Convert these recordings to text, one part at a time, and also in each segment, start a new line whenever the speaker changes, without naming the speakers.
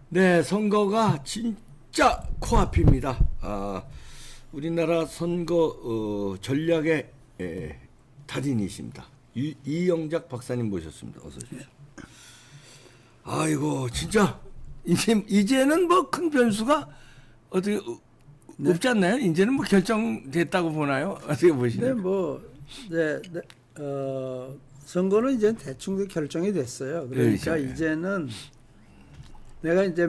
네, 선거가 진짜 코앞입니다. 우리나라 선거 전략의 달인이십니다. 이영작 박사님 모셨습니다. 어서 오십시오. 아이고, 진짜 이제는 뭐 큰 변수가 어떻게 없지 않나요? 이제는 뭐 결정됐다고 보나요? 어떻게
네,
보시나요?
선거는 이제 대충 결정이 됐어요. 그러니까
그렇죠.
이제는 내가 이제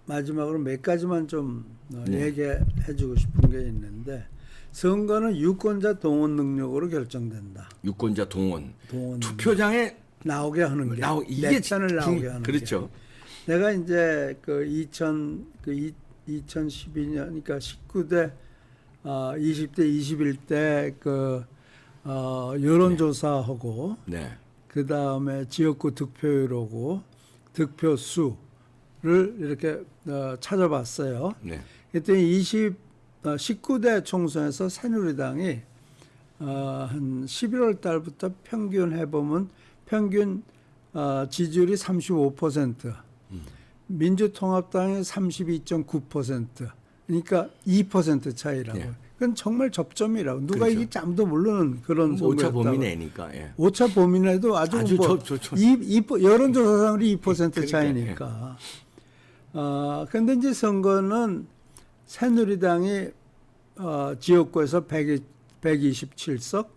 마지막으로 몇 가지만 좀 얘기해주고 싶은 게 있는데, 선거는 유권자 동원 능력으로 결정된다.
유권자 동원,
동원
투표장에
나오게 하는 게,
이게
내 편을 나오게 하는
그렇죠.
게. 내가 이제 2012년, 그러니까 19대, 20대, 21대 여론조사하고,
네.
그 다음에 지역구 득표율하고 득표수를 이렇게 찾아봤어요.
네.
그랬더니 19대 총선에서 새누리당이 한 11월 달부터 평균 해보면 평균 지지율이 35%, 민주통합당이 32.9%, 그러니까 2% 차이라고.
예.
그건 정말 접점이라고. 누가
그렇죠.
이길지 아무도 모르는 그런
뭐 오차
선거였다고.
범위 내니까. 예.
오차 범위 내도 아주 뭐 여론조사상으로 2%
그러니까,
차이니까. 근데 이제 선거는 새누리당이 지역구에서 127석,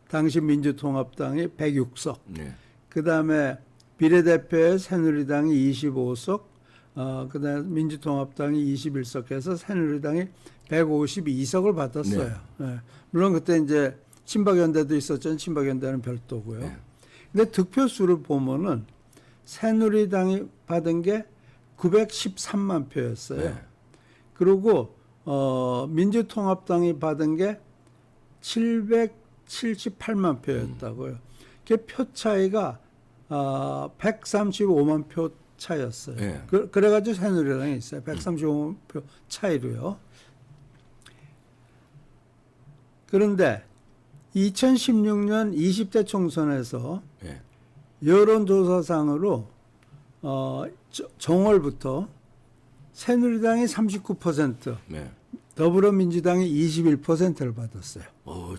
당시 민주통합당이 106석,
네.
그 다음에 비례대표에 새누리당이 25석, 그 다음에 민주통합당이 21석 해서 새누리당이 152석을 받았어요. 네. 물론 그때 이제 친박연대도 있었죠. 친박연대는 별도고요.
네.
근데 득표수를 보면은 새누리당이 받은 게 913만 표였어요.
네.
그리고 민주통합당이 받은 게 778만 표였다고요. 그 표 차이가 135만 표 차이였어요.
네.
그래가지고 새누리당이 있어요. 135만 표 차이로요. 그런데 2016년 20대 총선에서
네.
여론조사상으로 정월부터 새누리당이 39%,
네.
더불어민주당이 21%를 받았어요.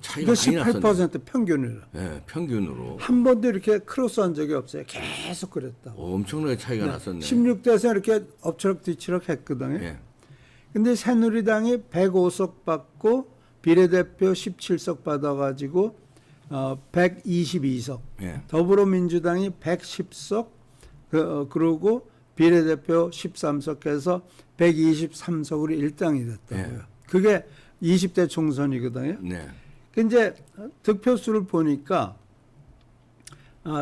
차이가
이거
많이 났었네.
18% 평균이라.
네, 평균으로.
한 번도 이렇게 크로스한 적이 없어요. 계속 그랬다고.
엄청나게 차이가 났었네.
16대에서 이렇게 엎치락 뒤치락 했거든요.
예.
근데 새누리당이 105석 받고 비례대표 17석 받아가지고 122석.
예.
더불어민주당이 110석, 그러고 비례대표 13석 해서 123석으로 일당이 됐다고요.
예.
그게 20대 총선이거든요.
네.
근데 득표수를 보니까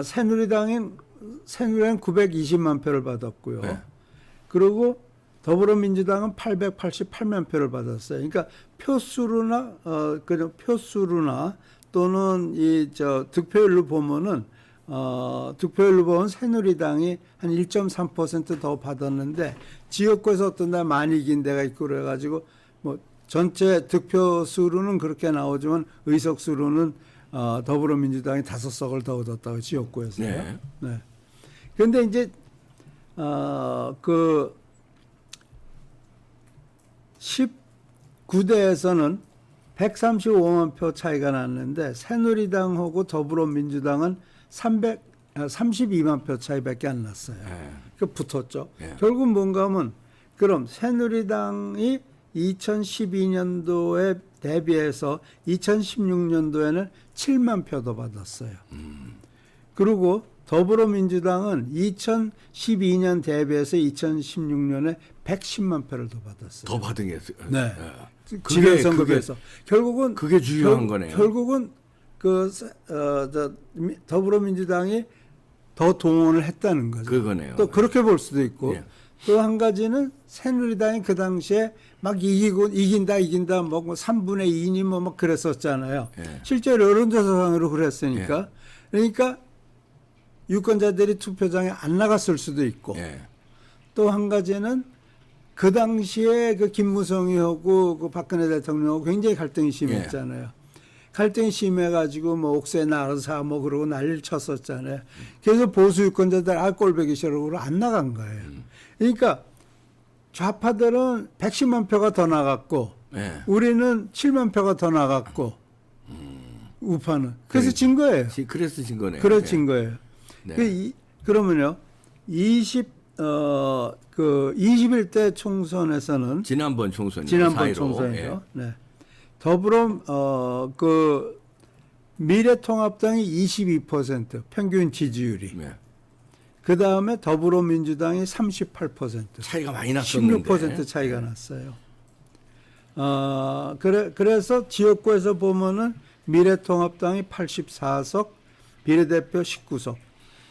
새누리당은 920만 표를 받았고요.
네.
그리고 더불어민주당은 888만 표를 받았어요. 그러니까 표수로나 그냥 표수로나 또는 득표율로 보면은 득표율로 보면 새누리당이 한 1.3% 더 받았는데 지역구에서 어떤 날 많이 이긴 데가 있고 그래가지고 뭐 전체 득표수로는 그렇게 나오지만 의석수로는 더불어민주당이 5석을 더 얻었다고 지역구에서요.
네.
네. 그런데 이제 그 19대에서는 135만 표 차이가 났는데 새누리당하고 더불어민주당은 32만 표 차이밖에 안 났어요.
네.
그 붙었죠.
네.
결국 뭔가 하면 그럼 새누리당이 2012년도에 대비해서 2016년도에는 7만 표 더 받았어요. 그리고 더불어민주당은 2012년 대비해서 2016년에 110만 표를 더 받았어요.
더 받은 게
네.
그게-
지방선거에서 결국은
그게 중요한 거네요.
결국은 더불어민주당이 더 동원을 했다는 거죠.
그거네요.
또 그렇게 볼 수도 있고
예.
또 한 가지는 새누리당이 그 당시에 막 이긴다 뭐 3분의 2니 뭐 막 그랬었잖아요.
예.
실제로 여론조사상으로 그랬으니까 그러니까 유권자들이 투표장에 안 나갔을 수도 있고
예.
또 한 가지는 그 당시에 그 김무성이하고 그 박근혜 대통령하고 굉장히 갈등이 심했잖아요. 갈등이 심해가지고 뭐 옥새 나르사 뭐 그러고 난리를 쳤었잖아요. 그래서 보수 유권자들 꼴보기 싫어로 안 나간 거예요. 그러니까 좌파들은 110만 표가 더 나갔고
예.
우리는 7만 표가 더 나갔고 우파는 그래서 진 거예요.
그래서 진 거네요.
그래서
예.
진 거예요.
네.
그러면요 21대 총선에서는
지난번 총선이요.
지난번
4.15.
총선이죠.
예.
네. 더불어 그 미래통합당이 22% 평균 지지율이.
예.
그 다음에 더불어민주당이 38%.
차이가 많이 났었는데.
16% 차이가 났어요. 그래서 지역구에서 보면은 미래통합당이 84석, 비례대표 19석.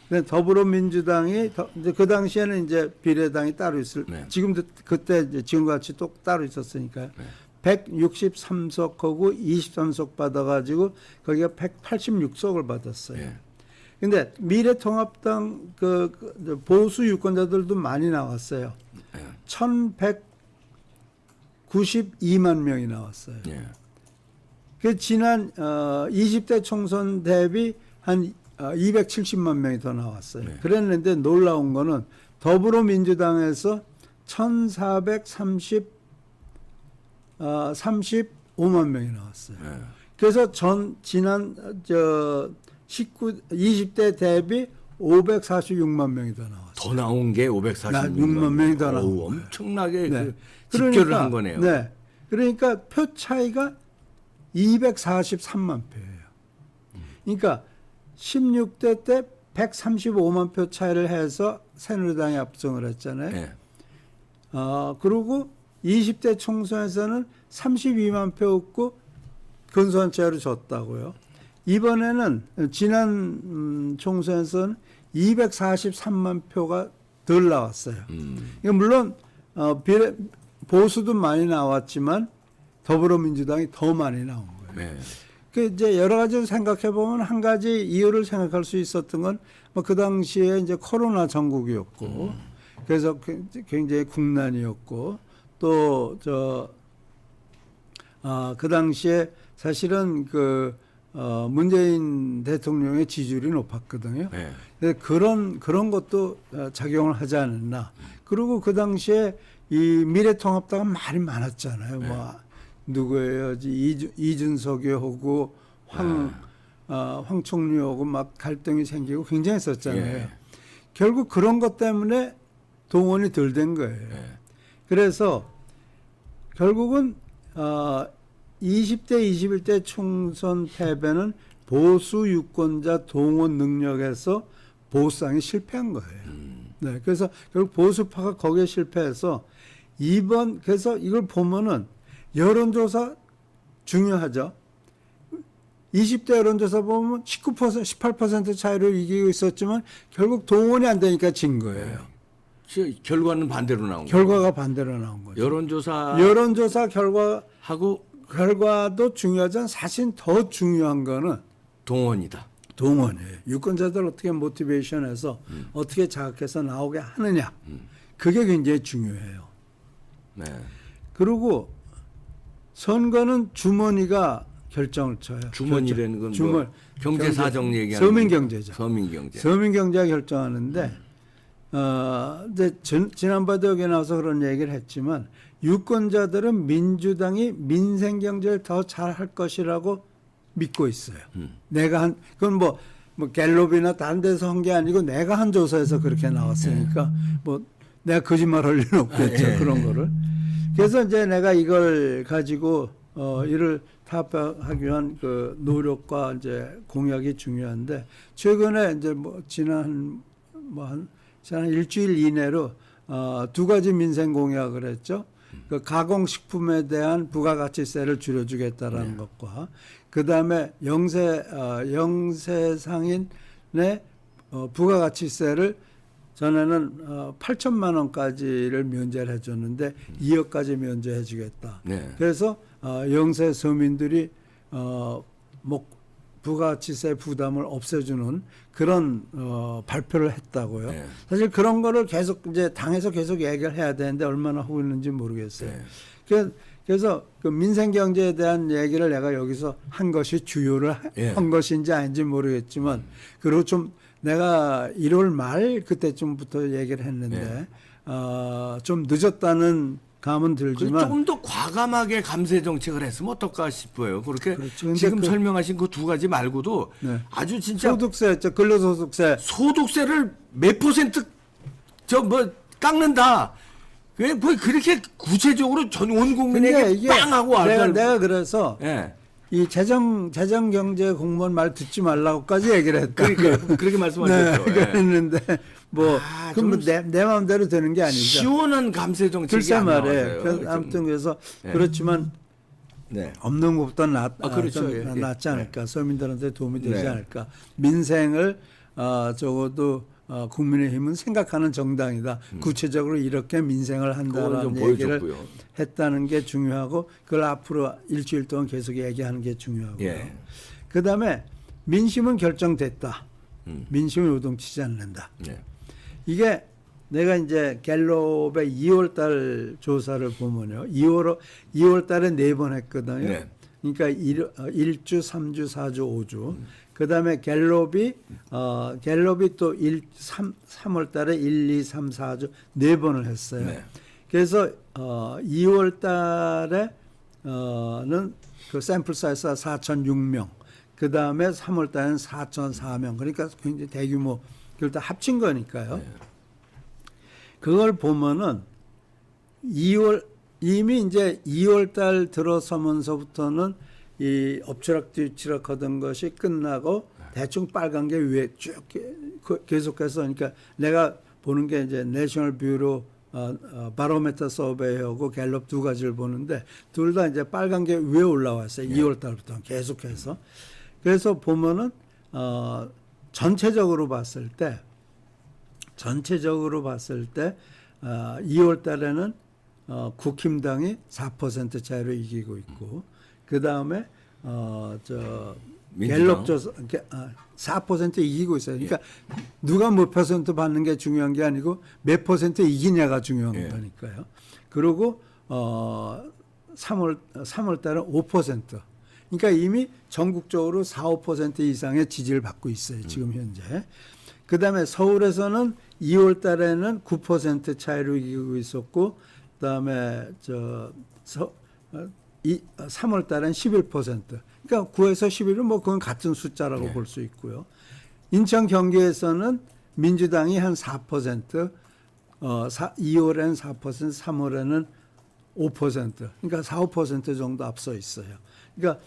근데 더불어민주당이 이제 그 당시에는 이제 비례당이 따로 있을.
네.
지금도 그때 이제 지금과 같이 또 따로 있었으니까요.
네.
163석하고 23석 받아가지고 거기가 186석을 받았어요.
예.
근데 미래통합당 그 보수 유권자들도 많이 나왔어요.
예.
1192만 명이 나왔어요.
예.
그 지난 20대 총선 대비 한 270만 명이 더 나왔어요.
네.
그랬는데 놀라운 거는 더불어민주당에서 35만 명이 나왔어요.
예.
그래서 지난 20대 대비 546만 명이 더 나왔어요.
더 나온 게 546만
명이 더 나온 거예요.
엄청나게
네.
그 집결을 한 거네요.
네. 그러니까 표 차이가 243만 표예요. 그러니까 16대 때 135만 표 차이를 해서 새누리당이 압승을 했잖아요.
예.
그리고 20대 총선에서는 32만 표 얻고 근소한 차이로 졌다고요. 이번에는 지난 총선에서는 243만 표가 덜 나왔어요. 그러니까 물론 보수도 많이 나왔지만 더불어민주당이 더 많이 나온 거예요.
네.
그 이제 여러 가지 생각해 보면 한 가지 이유를 생각할 수 있었던 건 뭐 그 당시에 이제 코로나 전국이었고 그래서 굉장히 국난이었고 또 그 당시에 사실은 문재인 대통령의 지지율이 높았거든요.
네.
그래서 그런 것도 작용을 하지 않았나. 그리고 그 당시에 이 미래통합당은 말이 많았잖아요.
네.
뭐 누구예요? 이준석이하고 황총리하고 막 갈등이 생기고 굉장히 했었잖아요.
예.
결국 그런 것 때문에 동원이 덜 된 거예요.
예.
그래서 결국은 20대, 21대 총선 패배는 보수 유권자 동원 능력에서 보수당이 실패한 거예요. 네, 그래서 결국 보수파가 거기에 실패해서 그래서 이걸 보면은 여론조사 중요하죠. 20대 여론조사 보면 19%, 18% 차이로 이기고 있었지만 결국 동원이 안 되니까 진 거예요.
결과는 반대로 나온 거예요.
결과가 반대로 나온 거죠.
여론조사
결과하고 결과도 중요하지만 사실 더 중요한 거는
동원이다.
동원이에요. 유권자들 어떻게 모티베이션해서 어떻게 자극해서 나오게 하느냐. 그게 굉장히 중요해요.
네.
그리고 선거는 주머니가 결정을 쳐요.
주머니라는 건 뭐 경제 사정 얘기하는
서민경제죠.
서민경제.
서민경제가 결정하는데 이제 지난번에 여기 나와서 그런 얘기를 했지만 유권자들은 민주당이 민생 경제를 더 잘할 것이라고 믿고 있어요. 그건 뭐 갤럽이나 다른 데서 한 게 아니고 내가 한 조사에서 그렇게 나왔으니까 뭐 내가 거짓말할 리는 없겠죠. 그런 거를. 그래서 이제 내가 이걸 가지고 이를 타협하기 위한 그 노력과 이제 공약이 중요한데 최근에 이제 지난 일주일 이내로 두 가지 민생 공약을 했죠. 그 가공식품에 대한 부가가치세를 줄여주겠다라는 것과 그 다음에 영세 상인의 부가가치세를 전에는 8천만 원까지를 면제를 해줬는데 2억까지 면제해주겠다.
네.
그래서 영세 서민들이 부가가치세 부담을 없애주는 그런 발표를 했다고요.
네.
사실 그런 거를 계속 이제 당에서 계속 얘기를 해야 되는데 얼마나 하고 있는지 모르겠어요.
네.
그래서 그 민생 경제에 대한 얘기를 내가 여기서 한 것이 주요를 한 것인지 아닌지 모르겠지만 그리고 좀 내가 1월 말 그때쯤부터 얘기를 했는데 좀 늦었다는 감은
그리고
들지만
조금 더 과감하게 감세 정책을 했으면 어떨까 싶어요. 그렇게
그렇죠. 근데
지금 설명하신 그 두 가지 말고도
네.
아주 진짜
소득세, 근로소득세
소득세를 몇 퍼센트 저 뭐 깎는다. 왜 뭐 그렇게 구체적으로 전 온
근데
국민에게
이게
빵 하고
내가 그래서
예.
이 재정경제 공무원 말 듣지 말라고까지 얘기를 했다.
그러니까 그렇게 말씀하셨죠.
네,
예.
그랬는데 뭐
아,
그럼
좀
내 마음대로 되는 게 아니죠.
시원한 감세 정책이
글쎄
안
말이에요.
나와서요.
그래서
좀.
아무튼 그래서
네.
그렇지만
네.
없는 것보다
그렇죠.
좀
예, 예.
낫지 않을까. 서민들한테 도움이 되지
네.
않을까. 민생을 적어도 국민의힘은 생각하는 정당이다. 구체적으로 이렇게 민생을
그거는
한다라는
좀
얘기를
보여줬고요.
했다는 게 중요하고 그걸 앞으로 일주일 동안 계속 얘기하는 게 중요하고요.
예.
그다음에 민심은 결정됐다. 민심을 요동치지 않는다.
네. 이게
내가 이제 갤럽의 2월달 조사를 보면요, 2월 달에 4번 했거든요.
네.
그러니까 1주, 3주, 4주, 5주. 그다음에 갤럽이 또 3월 달에 1, 2, 3, 4주 4번을 했어요.
네.
그래서 2월 달에는 그 샘플 사이즈가 4,006명. 그다음에 3월 달에는 4,004명. 그러니까 굉장히 대규모 그걸 다 합친 거니까요.
네.
그걸 보면은 이미 이제 2월 달 들어서면서부터는 이 엎치락뒤치락 하던 것이 끝나고 대충 빨간 게 위에 쭉 계속해서 그러니까 내가 보는 게 이제 내셔널 뷰로 바로메터 서베이하고 갤럽 두 가지를 보는데 둘 다 이제 빨간 게 위에 올라왔어요. 2월 달부터 계속해서. 그래서 보면은 전체적으로 봤을 때 2월 달에는 국힘당이 4% 차이로 이기고 있고 그 다음에 갤럽 조사 4% 이기고 있어요. 그러니까 누가 몇 퍼센트 받는 게 중요한 게 아니고 몇 퍼센트 이기냐가 중요한
예.
거니까요. 그리고 3월 달은 5%. 그러니까 이미 전국적으로 4, 5% 이상의 지지를 받고 있어요. 지금 현재. 그다음에 서울에서는 2월 달에는 9% 차이로 이기고 있었고 그다음에 3월 달엔 11%. 그러니까 9에서 11은 뭐 그건 같은 숫자라고 볼 수 있고요. 인천 경기에서는 민주당이 한 4%, 2월에는 4%, 3월에는 5%. 그러니까 4, 5% 정도 앞서 있어요. 그러니까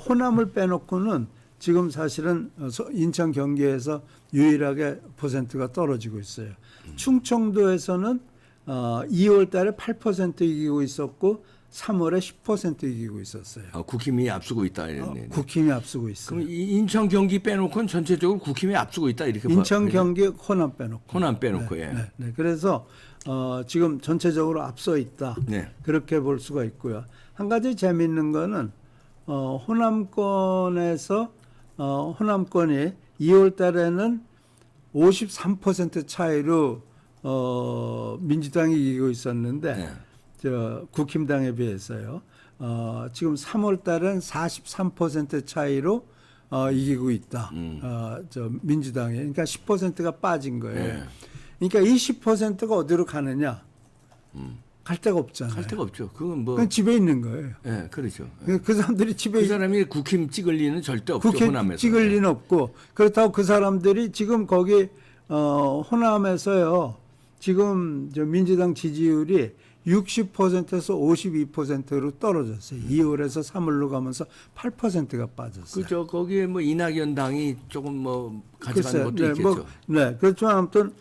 호남을 빼놓고는 지금 사실은 인천 경기에서 유일하게 퍼센트가 떨어지고 있어요. 충청도에서는 2월 달에 8% 이기고 있었고 3월에 10% 이기고 있었어요.
국힘이 앞서고 있다 이랬네.
국힘이 앞서고 있어요.
그럼 인천 경기 빼놓고는 전체적으로 국힘이 앞서고 있다 이렇게
인천
봐요.
경기 호남 빼놓고.
호남 빼놓고 예.
네. 그래서 지금 전체적으로 앞서 있다.
네.
그렇게 볼 수가 있고요. 한 가지 재미있는 거는 호남권에서 호남권이 2월 달에는 53% 차이로 민주당이 이기고 있었는데
네.
국힘당에 비해서요. 지금 3월 달은 43% 차이로 이기고 있다. 민주당이. 그러니까 10%가 빠진 거예요.
네.
그러니까 이 10%가 어디로 가느냐? 갈 데가 없잖아요.
할 데가 없죠. 그건 뭐
그건 집에 있는 거예요.
예, 그렇죠.
그 사람들이 집에
그 사람이 국힘 찍을 리는 절대 없죠.
국회
호남에서.
찍을 리는 없고 그렇다고 그 사람들이 지금 거기 호남에서요. 지금 민주당 지지율이 60%에서 52%로 떨어졌어요. 2월에서 3월로 가면서 8%가 빠졌어요.
그죠. 거기에 뭐 이낙연 당이 조금 뭐 가져가는 것도 있겠죠.
그렇지만 아무튼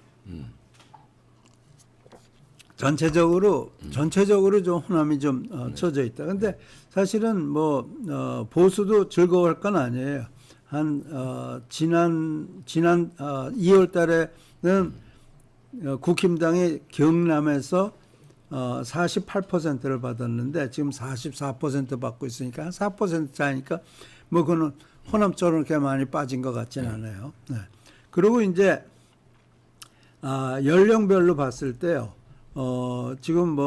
전체적으로 좀 호남이 좀 처져 있다. 근데 사실은 보수도 즐거워할 건 아니에요. 지난 2월 달에는 국힘당이 경남에서 48%를 받았는데 지금 44% 받고 있으니까 한 4% 차이니까 뭐 그거는 호남처럼 이렇게 많이 빠진 것 같지는 않아요. 네. 그리고 이제 연령별로 봤을 때요. 지금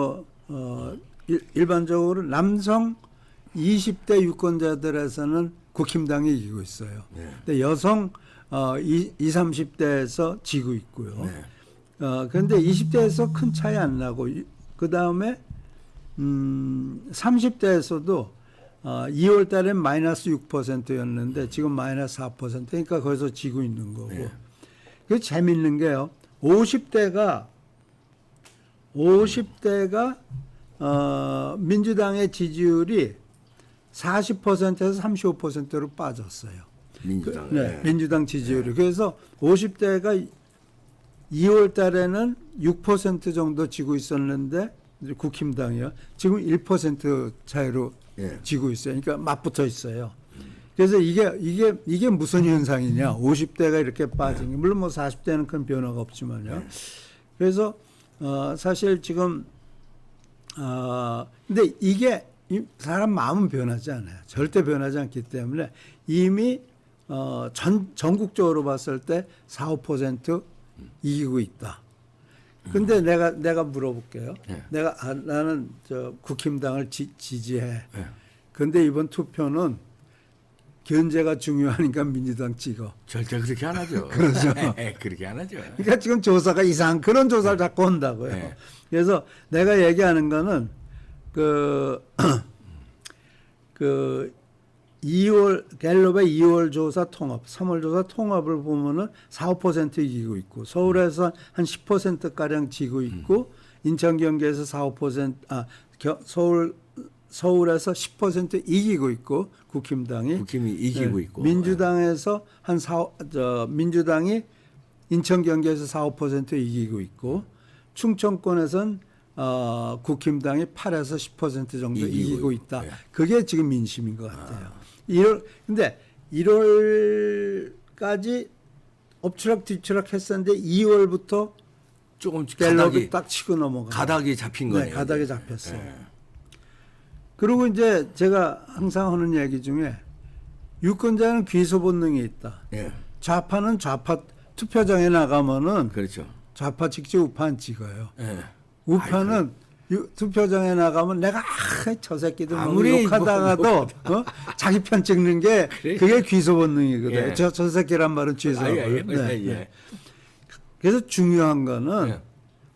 일반적으로 남성 20대 유권자들에서는 국힘당이 이기고 있어요.
네.
근데 여성 20, 30대에서 지고 있고요.
네.
그런데 20대에서 큰 차이 안 나고 그 다음에 30대에서도 2월 달엔 마이너스 6%였는데 지금 마이너스 4%. 그러니까 거기서 지고 있는 거고.
예.
그 재밌는 게요. 50대가 민주당의 지지율이 40%에서 35%로 빠졌어요.
민주당.
네, 민주당 지지율이. 그래서 50대가 2월 달에는 6% 정도 지고 있었는데 국힘당이요. 지금 1% 차이로
예.
지고 있어요. 그러니까 맞붙어 있어요. 그래서 이게 무슨 현상이냐? 50대가 이렇게 빠진 게 물론 뭐 40대는 큰 변화가 없지만요. 그래서 사실 지금 근데 이게 사람 마음은 변하지 않아요. 절대 변하지 않기 때문에 이미 전국적으로 봤을 때 4, 5% 이기고 있다. 근데 내가 물어볼게요.
네.
나는 국힘당을 지지해.
네.
근데 이번 투표는 견제가 중요하니까 민주당 찍어.
절대 그렇게 안 하죠.
그렇죠.
그렇게 안 하죠.
그러니까 지금 조사가 이상한 그런 조사를 자꾸 한다고요.
네.
그래서 내가 얘기하는 거는 그 2월 갤럽의 2월 조사 통합, 3월 조사 통합을 보면은 4, 5% 이기고 있고 서울에서 한 10% 가량 지고 있고 인천 경기에서 4, 5% 서울에서 10% 이기고 있고 국힘당이
이기고 있고
민주당에서 민주당이 인천 경기에서 4, 5% 이기고 있고 충청권에선 국힘당이 8에서 10% 정도 이기고 있다.
네.
그게 지금 민심인 것 같아요. 근데 1월까지 엎치락 뒤치락 했었는데 2월부터
조금
갤럽이 딱 치고 넘어가.
가닥이 잡힌 거네요.
네, 가닥이 잡혔어요. 그리고 이제 제가 항상 하는 얘기 중에 유권자는 귀소 본능이 있다.
예.
좌파는 좌파 투표장에 나가면은
그렇죠.
좌파 찍지 우파 안 찍어요.
예.
우파는 투표장에 나가면 내가 저 새끼들
아무리
욕하다가도 자기 편 찍는 게
그래.
그게 귀소 본능이거든요.
예.
저 새끼란 말은 취소하고요.
예.
그래서 중요한 거는
예.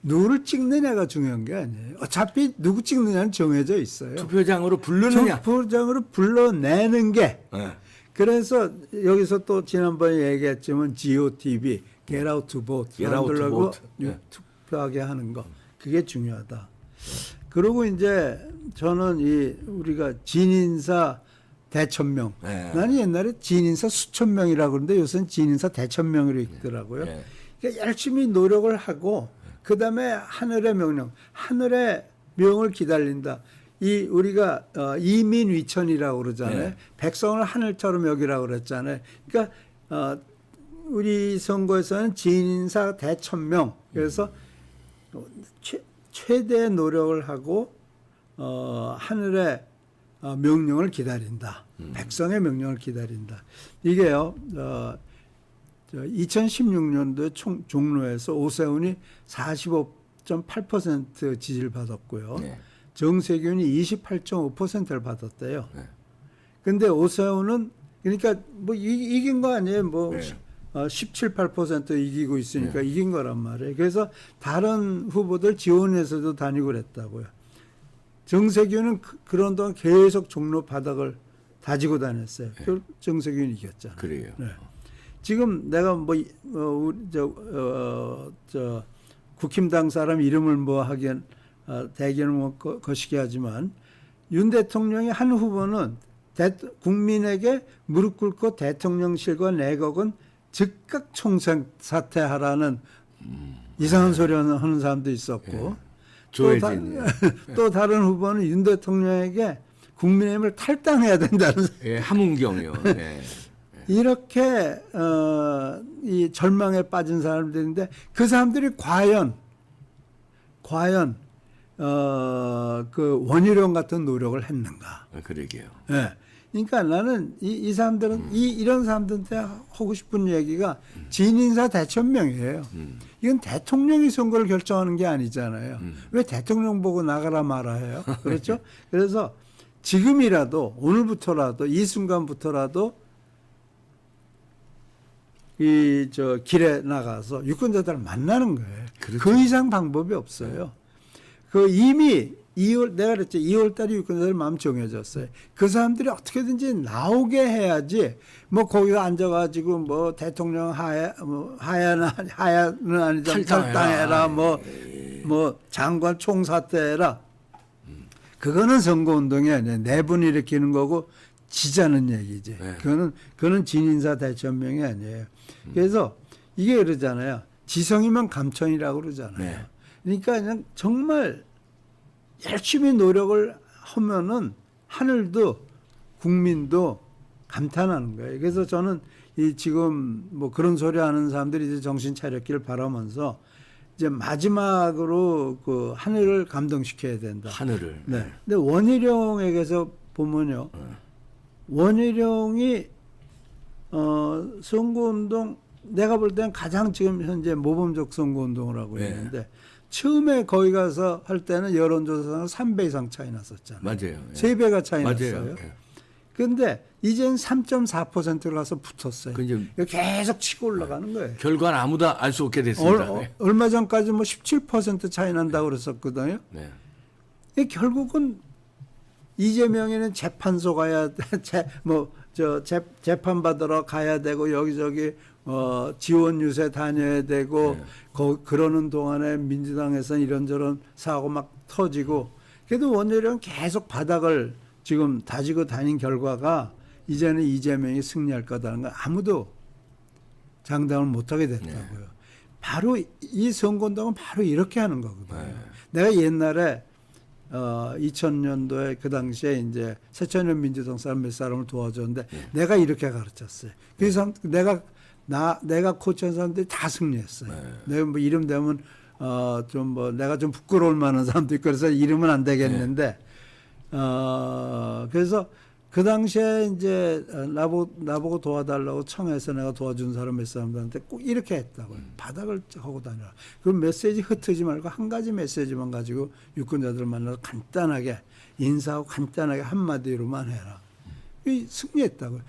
누구를 찍느냐가 중요한 게 아니에요. 어차피 누구 찍느냐는 정해져 있어요.
투표장으로 부르느냐.
투표장으로 불러내는 게.
예.
그래서 여기서 또 지난번에 얘기했지만 GOTV, Get Out to Vote,
Get out to
사람들하고
vote. 예.
투표하게 하는 거. 그게 중요하다. 그리고 이제 저는 우리가 진인사 대천명.
예.
나는 옛날에 진인사 수천명이라고 그러는데 요새는 진인사 대천명으로 있더라고요.
예.
그러니까 열심히 노력을 하고 그다음에 하늘의 명령, 하늘의 명을 기다린다. 우리가 이민위천이라고 그러잖아요.
네.
백성을 하늘처럼 여기라고 그랬잖아요. 그러니까 우리 선거에서는 진인사 대천명. 그래서 최대의 노력을 하고 하늘의 명령을 기다린다. 백성의 명령을 기다린다. 이게요. 2016년도에 종로에서 오세훈이 45.8% 지지를 받았고요.
네.
정세균이 28.5%를 받았대요.
네.
근데 오세훈은 그러니까 뭐 이긴 거 아니에요. 뭐
네.
17, 8% 이기고 있으니까 이긴 거란 말이에요. 그래서 다른 후보들 지원해서도 다니고 그랬다고요. 정세균은 그런 동안 계속 종로 바닥을 다지고 다녔어요. 정세균이 이겼잖아요.
그래요.
네. 지금 내가 국힘당 사람 이름을 뭐 하긴 대기는 뭐 거시기 하지만 윤 대통령의 한 후보는 국민에게 무릎 꿇고 대통령실과 내각은 즉각 총선 사퇴하라는 이상한 소리 하는 사람도 있었고 또 다른 후보는 윤 대통령에게 국민의힘을 탈당해야 된다는
함은경이요. 예.
이렇게 이 절망에 빠진 사람들인데 그 사람들이 과연 그 원희룡 같은 노력을 했는가?
그러게요.
네. 그러니까 나는 이 사람들은 이런 사람들한테 하고 싶은 얘기가 진인사 대천명이에요. 이건 대통령이 선거를 결정하는 게 아니잖아요. 왜 대통령 보고 나가라 마라 해요? 그렇죠? 그래서 지금이라도 오늘부터라도 이 순간부터라도 이 저 길에 나가서 유권자들을 만나는 거예요.
그렇죠.
그 이상 방법이 없어요. 그 이미 2월 내가 그랬죠. 2월 달에 유권자들 마음 정해졌어요. 그 사람들이 어떻게든지 나오게 해야지 뭐 거기서 앉아가지고 뭐 대통령 하야는 아니잖아. 탈당해라 뭐 장관 총사퇴해라. 그거는 선거운동이 아니에요. 내분 일으키는 거고 지자는 얘기지.
네.
그거는 진인사 대천명이 아니에요. 그래서 이게 그러잖아요. 지성이면 감천이라고 그러잖아요.
네.
그러니까 그냥 정말 열심히 노력을 하면은 하늘도 국민도 감탄하는 거예요. 그래서 저는 이 지금 뭐 그런 소리 하는 사람들이 이제 정신 차렸기를 바라면서 이제 마지막으로 그 하늘을 감동시켜야 된다.
하늘을.
네. 근데 원희룡에게서 보면요. 원희룡이 선거운동 내가 볼 때는 가장 지금 현재 모범적 선거운동을 하고
네.
있는데 처음에 거기 가서 할 때는 여론조사상 3배 이상 차이 났었잖아요.
맞아요. 예.
3배가 차이
맞아요.
났어요.
예.
그런데 이제는 3.4%를 가서 붙었어요.
그 이제
계속 치고 올라가는 거예요.
결과는 아무도 알 수 없게 됐습니다. 네.
얼마 전까지 뭐 17% 차이 난다고 그랬었거든요.
네.
결국은 이재명에는 재판소 가야 재판 받으러 가야 되고 여기저기 지원 유세 다녀야 되고 그러는 동안에 민주당에서는 이런저런 사고 막 터지고 그래도 원내력은 계속 바닥을 지금 다지고 다닌 결과가 이제는 이재명이 승리할 거다는 건 아무도 장담을 못하게 됐다고요. 바로 이 선거운동은 바로 이렇게 하는 거거든요. 내가 옛날에 2000년도에 그 당시에 이제 새천년 민주당 사람 몇 사람을 도와줬는데 내가 이렇게 가르쳤어요. 그래서 내가 코치한 사람들이 다 승리했어요. 내가 뭐 이름 되면 좀 뭐 내가 좀 부끄러울 만한 사람도 있고 그래서 이름은 안 되겠는데 그래서 그 당시에 이제 나보고 도와달라고 청해서 내가 도와준 사람 몇 사람들한테 꼭 이렇게 했다고요. 바닥을 하고 다녀라. 그럼 메시지 흩트지 말고 한 가지 메시지만 가지고 유권자들을 만나서 간단하게 인사하고 간단하게 한마디로만 해라. 이 승리했다고요.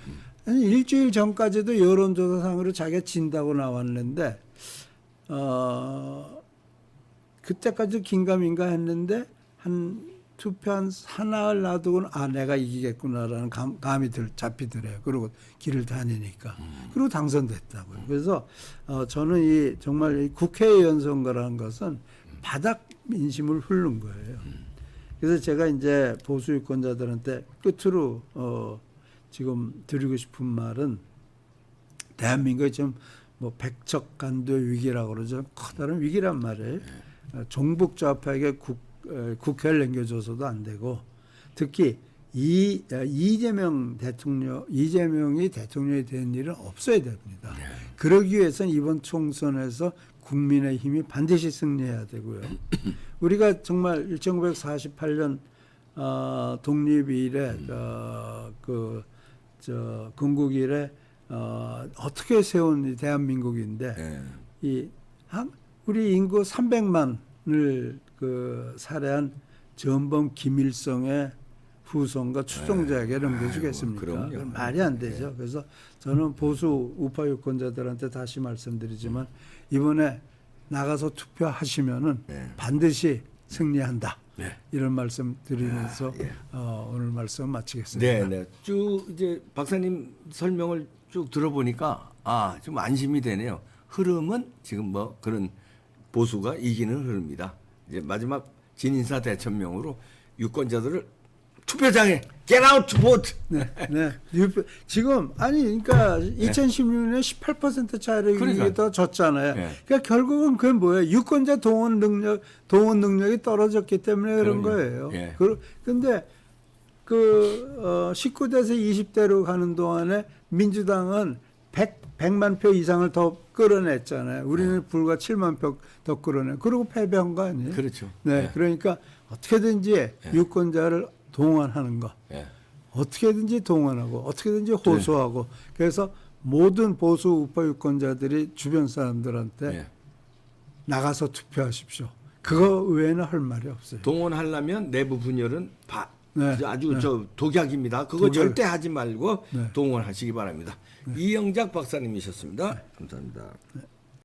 아니, 일주일 전까지도 여론조사상으로 자기가 진다고 나왔는데 그때까지 긴가민가 했는데 투표 한 사나흘 놔두고는 내가 이기겠구나라는 감이 잡히더래요. 그리고 길을 다니니까. 그리고 당선됐다고요. 그래서 저는 정말 이 국회의원 선거라는 것은 바닥 민심을 흐른 거예요. 그래서 제가 이제 보수 유권자들한테 끝으로 지금 드리고 싶은 말은 대한민국이 지금 뭐 백척간도 위기라고 그러죠. 커다란 위기란 말이에요. 종북 좌파에게 국회를 넘겨줘서도 안 되고 특히 이재명이 대통령이 된 일은 없어야 됩니다. 그러기 위해서는 이번 총선에서 국민의힘이 반드시 승리해야 되고요. 우리가 정말 1948년 독립 이래 건국 이래 어떻게 세운 이 대한민국인데 우리 인구 300만을 살해한 전범 김일성의 후손과 추종자에게 넘겨주겠습니까? 말이 안 되죠. 그래서 저는 보수 우파 유권자들한테 다시 말씀드리지만 이번에 나가서 투표하시면은 반드시 승리한다. 이런 말씀 드리면서 오늘 말씀 마치겠습니다.
네. 쭉 이제 박사님 설명을 쭉 들어보니까 좀 안심이 되네요. 흐름은 지금 뭐 그런 보수가 이기는 흐름이다. 이제 마지막 진인사 대천명으로 유권자들을 투표장에 get out to vote.
네. 지금 그러니까 2016년에 18% 차이로 이기다 졌잖아요. 그러니까 결국은 그게 뭐예요? 유권자 동원 능력이 떨어졌기 때문에 그런 거예요. 그런데 19대에서 20대로 가는 동안에 민주당은 100만 표 이상을 더 끌어냈잖아요. 우리는 불과 7만 표 더 끌어내. 그리고 패배한 거 아니에요?
그렇죠.
그러니까 어떻게든지 유권자를 동원하는 거. 어떻게든지 동원하고 어떻게든지 호소하고 그래서 모든 보수 우파 유권자들이 주변 사람들한테 나가서 투표하십시오. 그거 외에는 할 말이 없어요.
동원하려면 내부 분열은
네.
아주 저 독약입니다. 그거
독약.
절대 하지 말고
네.
동원하시기 바랍니다. 이영작 박사님이셨습니다. 감사합니다.